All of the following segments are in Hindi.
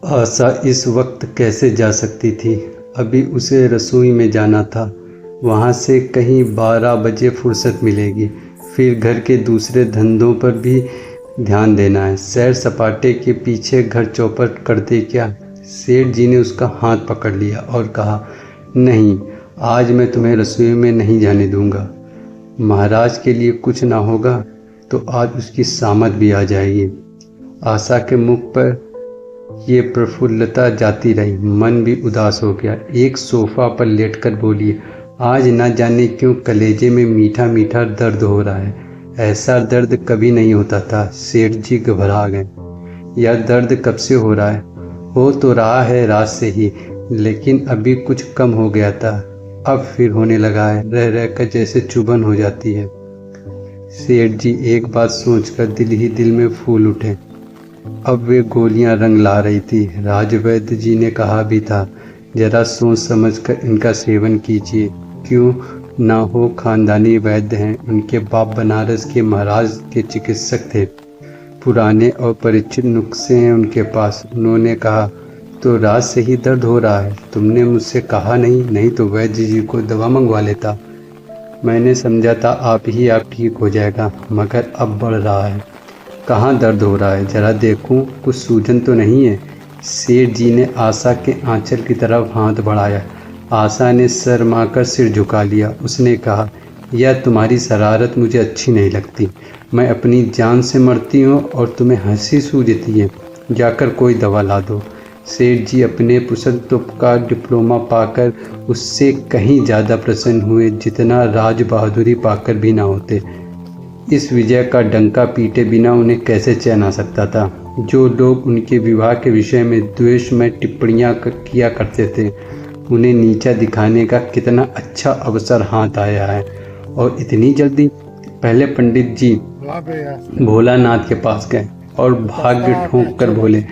आशा इस वक्त कैसे जा सकती थी। अभी उसे रसोई में जाना था। वहाँ से कहीं 12 बजे फुर्सत मिलेगी। फिर घर के दूसरे धंधों पर भी ध्यान देना है। सैर सपाटे के पीछे घर चौपट कर दे क्या। सेठ जी ने उसका हाथ पकड़ लिया और कहा, नहीं, आज मैं तुम्हें रसोई में नहीं जाने दूंगा। महाराज के लिए कुछ ना होगा तो आज उसकी सामत भी आ जाएगी। आशा के मुख पर ये प्रफुल्लता जाती रही, मन भी उदास हो गया। एक सोफा पर लेटकर बोली, आज न जाने क्यों कलेजे में मीठा मीठा दर्द हो रहा है। ऐसा दर्द कभी नहीं होता था। सेठ जी घबरा गए। यह दर्द कब से हो रहा है? हो तो रहा है रात से ही, लेकिन अभी कुछ कम हो गया था, अब फिर होने लगा है। रह रह कर जैसे चुभन हो जाती है। सेठ जी एक बात सोचकर दिल ही दिल में फूल उठे। अब वे गोलियां रंग ला रही थी। राजवैद्य जी ने कहा भी था, जरा सोच समझकर इनका सेवन कीजिए। क्यों ना हो, खानदानी वैद्य हैं। उनके बाप बनारस के महाराज के चिकित्सक थे। पुराने और परिचित नुस्खे हैं उनके पास। उन्होंने कहा, तो रात से ही दर्द हो रहा है? तुमने मुझसे कहा नहीं तो वैद्य जी को दवा मंगवा लेता। मैंने समझा था आप ठीक हो जाएगा, मगर अब बढ़ रहा है। कहाँ दर्द हो रहा है, जरा देखूं, कुछ सूजन तो नहीं है? सेठ जी ने आशा के आंचल की तरफ हाथ बढ़ाया। आशा ने शर्माकर सिर झुका लिया। उसने कहा, यह तुम्हारी शरारत मुझे अच्छी नहीं लगती। मैं अपनी जान से मरती हूँ और तुम्हें हंसी सूझती है। जाकर कोई दवा ला दो। सेठ जी अपने पुरुषत्व का डिप्लोमा पाकर उससे कहीं ज़्यादा प्रसन्न हुए, जितना राज बहादुरी पाकर भी ना होते। इस विजय का डंका पीटे बिना उन्हें कैसे चैन आ सकता था। जो लोग उनके विवाह के विषय में द्वेष में टिप्पणियां किया करते थे, उन्हें नीचा दिखाने का कितना अच्छा अवसर हाथ आया है। और इतनी जल्दी। पहले पंडित जी भोलानाथ के पास गए और भाग्य ठोंक कर बोले,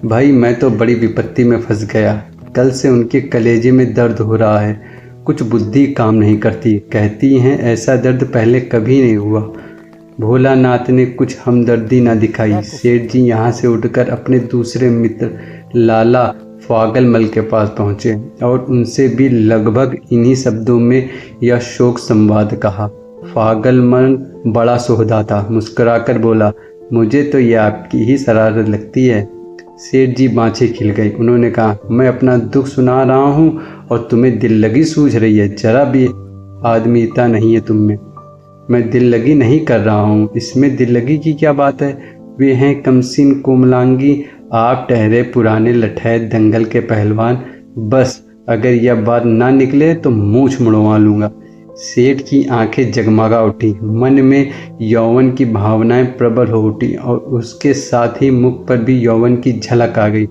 भाई मैं तो बड़ी विपत्ति में फंस गया। कल से उनके कलेजे में दर्द हो रहा है। कुछ बुद्धि काम नहीं करती। कहती हैं ऐसा दर्द पहले कभी नहीं हुआ। भोलानाथ ने कुछ हमदर्दी न दिखाई। सेठ जी यहाँ से उठकर अपने दूसरे मित्र लाला फागलमल के पास पहुँचे और उनसे भी लगभग इन्हीं शब्दों में यह शोक संवाद कहा। फागलमल बड़ा सोहदा था। मुस्कुराकर बोला, मुझे तो यह आपकी ही शरारत लगती है। सेठ जी बाँछें खिल गई। उन्होंने कहा, मैं अपना दुख सुना रहा हूँ और तुम्हें दिल लगी सूझ रही है। जरा भी आदमीता नहीं है तुम में। मैं दिल लगी नहीं कर रहा हूँ, इसमें दिल लगी की क्या बात है। वे हैं कमसीन कोमलांगी, आप ठहरे पुराने लठैत दंगल के पहलवान। बस अगर यह बात ना निकले तो मूंछ मुड़वा लूँगा। सेठ की आंखें जगमगा उठी। मन में यौवन की भावनाएं प्रबल हो उठी और उसके साथ ही मुख पर भी यौवन की झलक आ गई।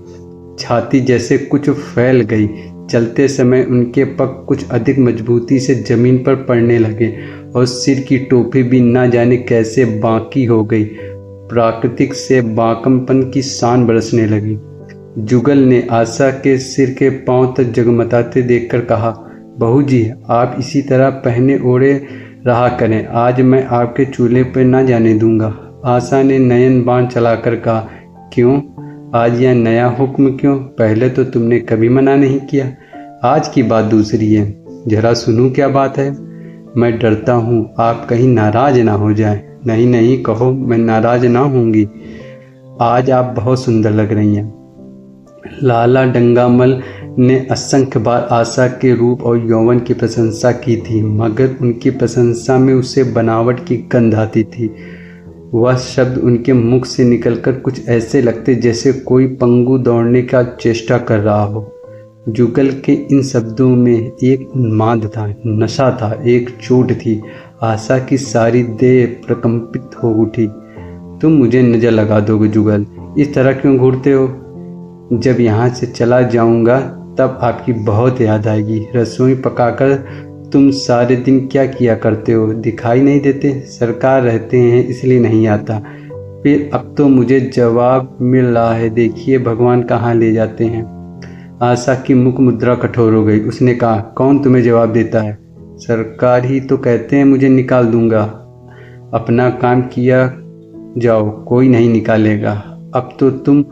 छाती जैसे कुछ फैल गई। चलते समय उनके पग कुछ अधिक मजबूती से जमीन पर पड़ने लगे और सिर की टोपी भी ना जाने कैसे बांकी हो गई। प्राकृतिक से बांकमपन की शान बरसने लगी। जुगल ने आशा के सिर के पांव तक जगमगाते देखकर कहा, बहू जी आप इसी तरह पहने ओढ़े रहा करें, आज मैं आपके चूल्हे पर ना जाने दूंगा। आशा ने नयन बाण चलाकर कहा, क्यों आज यह नया हुक्म क्यों? पहले तो तुमने कभी मना नहीं किया। आज की बात दूसरी है। जरा सुनूं क्या बात है। मैं डरता हूँ आप कहीं नाराज ना हो जाएं। नहीं नहीं कहो, मैं नाराज ना होंगी। आज आप बहुत सुंदर लग रही हैं। लाला डंगामल ने असंख्य बार आशा के रूप और यौवन की प्रशंसा की थी, मगर उनकी प्रशंसा में उसे बनावट की गंध आती थी। वह शब्द उनके मुख से निकलकर कुछ ऐसे लगते जैसे कोई पंगु दौड़ने का चेष्टा कर रहा हो। जुगल के इन शब्दों में एक उन्माद था, नशा था, एक चोट थी। आशा की सारी देह प्रकंपित हो उठी। तुम मुझे नजर लगा दोगे जुगल, इस तरह क्यों घूरते हो? जब यहाँ से चला जाऊँगा तब आपकी बहुत याद आएगी। रसोई पकाकर तुम सारे दिन क्या किया करते हो, दिखाई नहीं देते? सरकार रहते हैं इसलिए नहीं आता। फिर अब तो मुझे जवाब मिल रहा है, देखिए भगवान कहाँ ले जाते हैं। आशा की मुख मुद्रा कठोर हो गई। उसने कहा, कौन तुम्हें जवाब देता है? सरकार ही तो कहते हैं मुझे निकाल दूंगा। अपना काम किया जाओ, कोई नहीं निकालेगा। अब तो तुम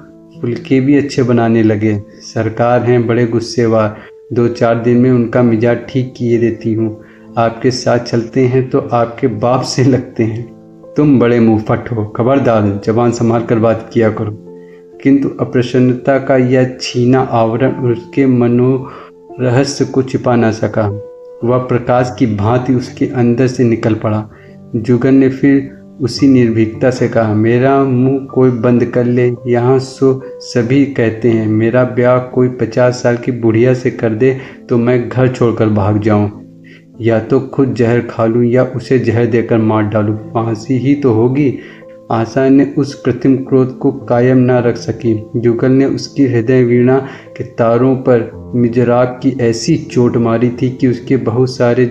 फुलके भी अच्छे बनाने लगे। सरकार हैं बड़े गुस्सेवार, 2-4 दिन में उनका मिजाज ठीक किए देती हूँ। आपके साथ चलते हैं तो आपके बाप से लगते हैं। तुम बड़े मुंहफट हो, खबरदार जबान संभाल कर बात किया करो। किंतु अप्रसन्नता का यह छीना आवरण उसके मनोरहस्य को छिपा न सका। वह प्रकाश की भांति उसके अंदर से निकल पड़ा। जुगन ने फिर उसी निर्भीकता से कहा, मेरा मुंह कोई बंद कर ले, यहाँ सो सभी कहते हैं। मेरा ब्याह कोई 50 साल की बुढ़िया से कर दे तो मैं घर छोड़कर भाग जाऊं, या तो खुद जहर खा लूं या उसे जहर देकर मार डालूं, फांसी ही तो होगी। आशा ने उस कृत्रिम क्रोध को कायम न रख सकी। जुगल ने उसकी हृदय वीणा के तारों पर मिजराब की ऐसी चोट मारी थी कि उसके बहुत सारे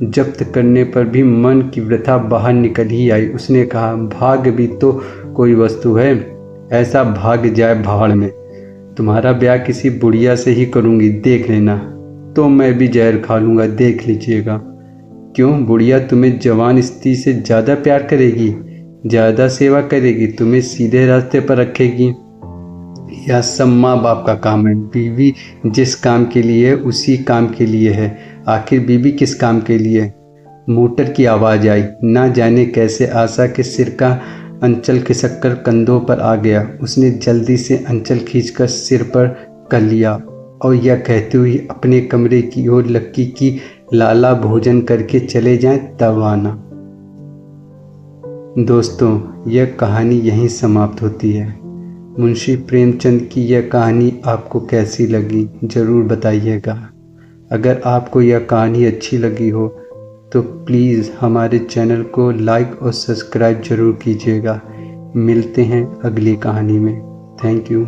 जब्त करने पर भी मन की वृथा बाहर निकल ही आई। उसने कहा, भाग्य भी तो कोई वस्तु है, ऐसा भाग्य जाए भाड़ में। तुम्हारा ब्याह किसी बुढ़िया से ही करूँगी, देख लेना। तो मैं भी जहर खा लूँगा, देख लीजिएगा। क्यों, बुढ़िया तुम्हें जवान स्त्री से ज़्यादा प्यार करेगी, ज़्यादा सेवा करेगी, तुम्हें सीधे रास्ते पर रखेगी। यह सब माँ बाप का काम है। बीवी जिस काम के लिए है उसी काम के लिए है। आखिर बीवी किस काम के लिए? मोटर की आवाज़ आई। ना जाने कैसे आशा के सिर का अंचल खिसक कर कंधों पर आ गया। उसने जल्दी से अंचल खींचकर सिर पर कर लिया और यह कहते हुए अपने कमरे की ओर लक्की की लाला भोजन करके चले जाएं, तब आना। दोस्तों, यह कहानी यहीं समाप्त होती है। मुंशी प्रेमचंद की यह कहानी आपको कैसी लगी ज़रूर बताइएगा। अगर आपको यह कहानी अच्छी लगी हो तो प्लीज़ हमारे चैनल को लाइक और सब्सक्राइब ज़रूर कीजिएगा। मिलते हैं अगली कहानी में। Thank you.